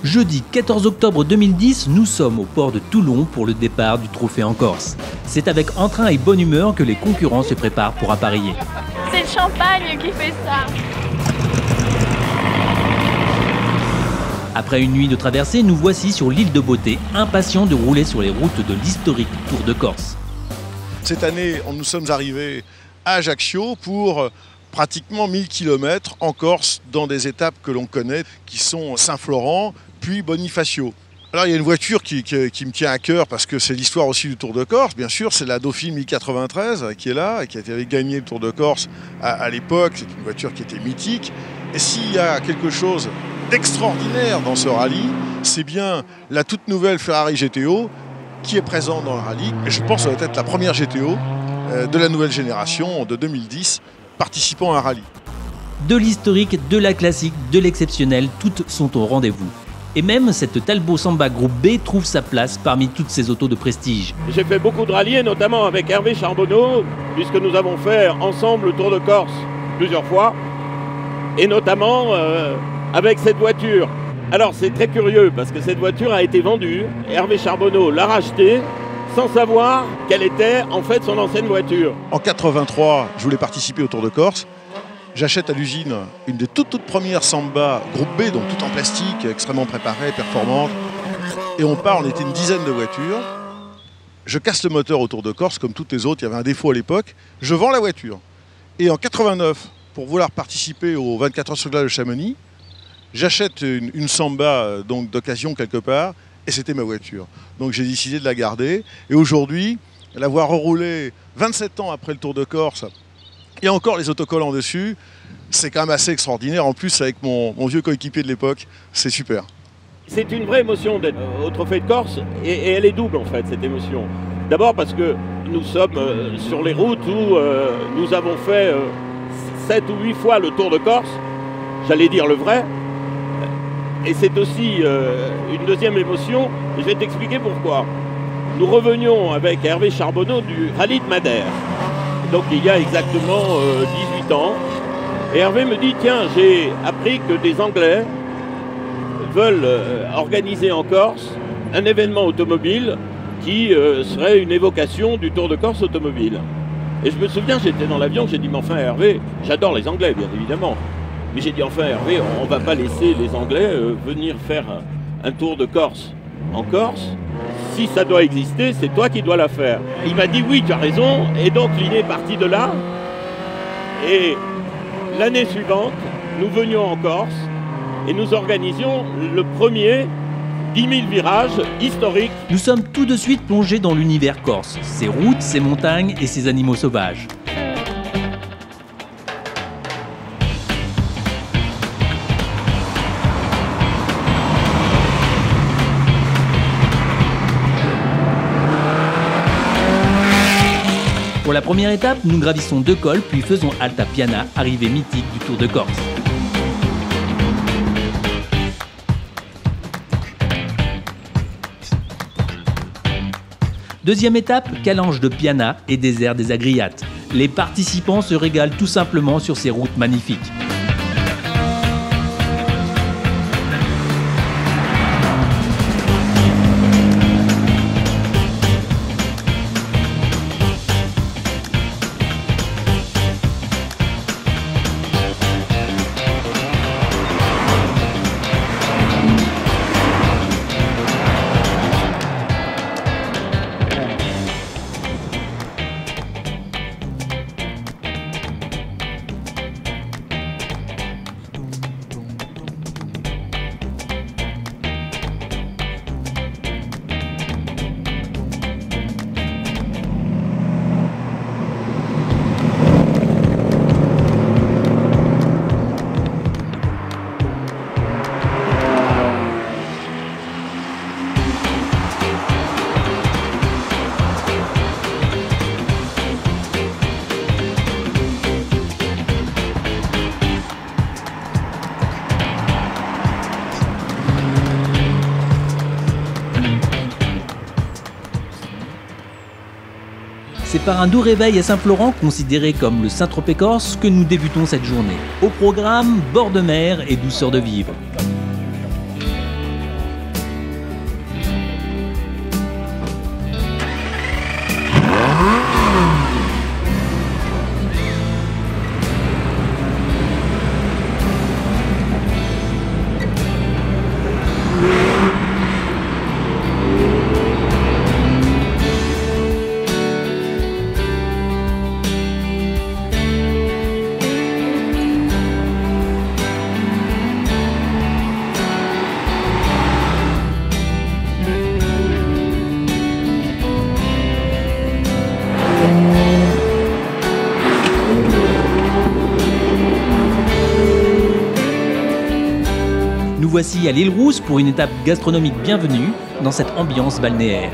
Jeudi 14 octobre 2010, nous sommes au port de Toulon pour le départ du Trophée en Corse. C'est avec entrain et bonne humeur que les concurrents se préparent pour appareiller. C'est le champagne qui fait ça. Après une nuit de traversée, nous voici sur l'île de Beauté, impatients de rouler sur les routes de l'historique Tour de Corse. Cette année, nous sommes arrivés à Ajaccio pour pratiquement 1000 km en Corse dans des étapes que l'on connaît, qui sont Saint-Florent, puis Bonifacio. Alors il y a une voiture qui me tient à cœur parce que c'est l'histoire aussi du Tour de Corse. Bien sûr, c'est la Dauphine 1093 qui est là et qui avait gagné le Tour de Corse à l'époque. C'est une voiture qui était mythique. Et s'il y a quelque chose d'extraordinaire dans ce rallye, c'est bien la toute nouvelle Ferrari GTO qui est présente dans le rallye. Et je pense que ça va être la première GTO de la nouvelle génération de 2010 participant à un rallye. De l'historique, de la classique, de l'exceptionnel, toutes sont au rendez-vous. Et même cette Talbot Samba Groupe B trouve sa place parmi toutes ces autos de prestige. J'ai fait beaucoup de rallyes, notamment avec Hervé Charbonneau, puisque nous avons fait ensemble le Tour de Corse plusieurs fois, et notamment avec cette voiture. Alors c'est très curieux, parce que cette voiture a été vendue, Hervé Charbonneau l'a rachetée, sans savoir quelle était en fait son ancienne voiture. En 83, je voulais participer au Tour de Corse. J'achète à l'usine une des toutes premières Samba Groupe B, donc tout en plastique, extrêmement préparée, performante. Et on part, on était une dizaine de voitures. Je casse le moteur au Tour de Corse, comme toutes les autres, il y avait un défaut à l'époque. Je vends la voiture. Et en 89, pour vouloir participer aux 24 heures sur glace de Chamonix, j'achète une Samba donc d'occasion quelque part, et c'était ma voiture. Donc j'ai décidé de la garder. Et aujourd'hui, l'avoir reroulée 27 ans après le Tour de Corse, il y a encore les autocollants dessus, c'est quand même assez extraordinaire. En plus, avec mon vieux coéquipier de l'époque, c'est super. C'est une vraie émotion d'être au Trophée de Corse, et elle est double en fait, cette émotion. D'abord parce que nous sommes sur les routes où nous avons fait 7 ou 8 fois le Tour de Corse, j'allais dire le vrai. Et c'est aussi une deuxième émotion, et je vais t'expliquer pourquoi. Nous revenions avec Hervé Charbonneau du rallye de Madère. Donc il y a exactement 18 ans. Et Hervé me dit, tiens, j'ai appris que des Anglais veulent organiser en Corse un événement automobile qui serait une évocation du Tour de Corse automobile. Et je me souviens, j'étais dans l'avion, j'ai dit, mais enfin Hervé, j'adore les Anglais bien évidemment. Mais j'ai dit, enfin Hervé, on ne va pas laisser les Anglais venir faire un Tour de Corse en Corse. Si ça doit exister, c'est toi qui dois la faire. Il m'a dit, oui, tu as raison. Et donc l'idée est partie de là. Et l'année suivante, nous venions en Corse et nous organisions le premier 10 000 virages historiques. Nous sommes tout de suite plongés dans l'univers corse, ses routes, ses montagnes et ses animaux sauvages. Pour la première étape, nous gravissons 2 cols, puis faisons halte à Piana, arrivée mythique du Tour de Corse. Deuxième étape, calange de Piana et désert des Agriates. Les participants se régalent tout simplement sur ces routes magnifiques. C'est par un doux réveil à Saint-Florent, considéré comme le Saint-Tropez corse, que nous débutons cette journée. Au programme, bord de mer et douceur de vivre. Nous voici à l'île Rousse pour une étape gastronomique bienvenue dans cette ambiance balnéaire.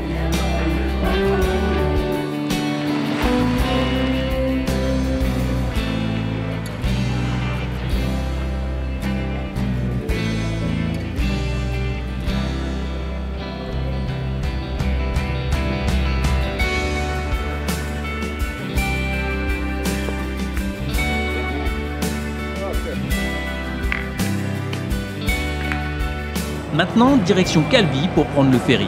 Maintenant, direction Calvi pour prendre le ferry.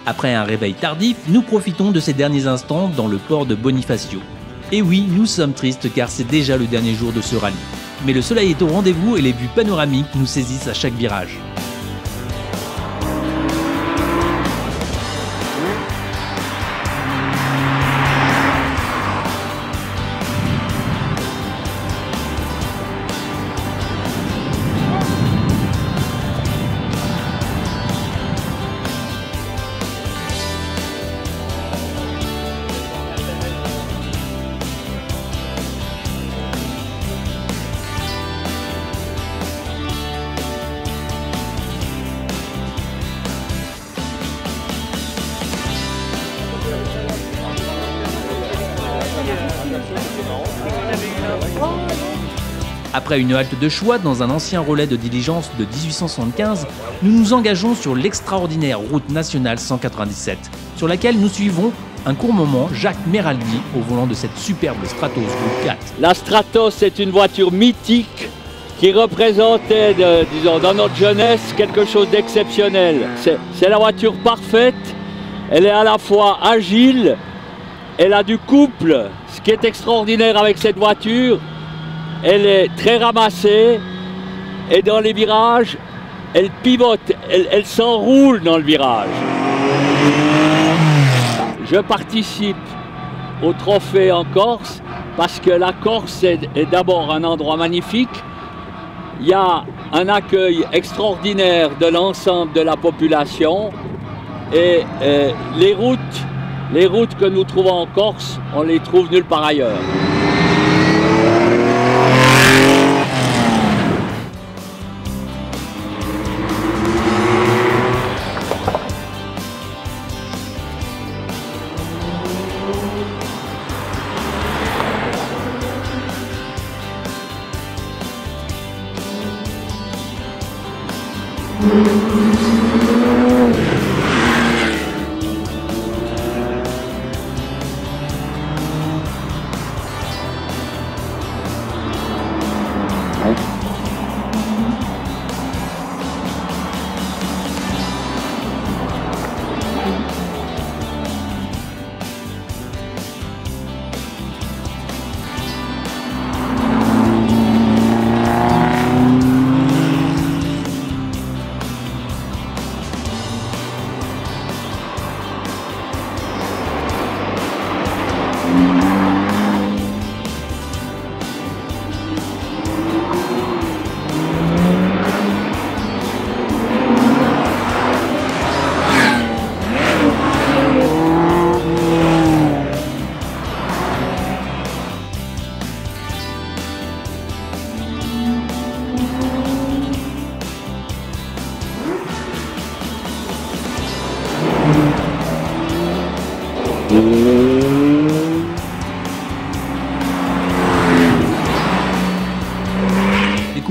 Après un réveil tardif, nous profitons de ces derniers instants dans le port de Bonifacio. Et oui, nous sommes tristes car c'est déjà le dernier jour de ce rallye. Mais le soleil est au rendez-vous et les vues panoramiques nous saisissent à chaque virage. Après une halte de choix dans un ancien relais de diligence de 1875, nous nous engageons sur l'extraordinaire route nationale 197, sur laquelle nous suivons un court moment Jacques Méraldi au volant de cette superbe Stratos Group 4. La Stratos est une voiture mythique qui représentait, disons, dans notre jeunesse, quelque chose d'exceptionnel. C'est la voiture parfaite, elle est à la fois agile, elle a du couple. Ce qui est extraordinaire avec cette voiture, elle est très ramassée et dans les virages, elle pivote, elle s'enroule dans le virage. Je participe au trophée en Corse parce que la Corse est d'abord un endroit magnifique. Il y a un accueil extraordinaire de l'ensemble de la population et les routes que nous trouvons en Corse, on les trouve nulle part ailleurs.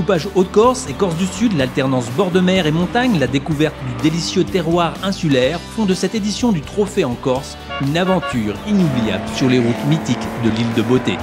découpage Haute-Corse et Corse du Sud, l'alternance bord de mer et montagne, la découverte du délicieux terroir insulaire font de cette édition du Trophée en Corse une aventure inoubliable sur les routes mythiques de l'île de Beauté.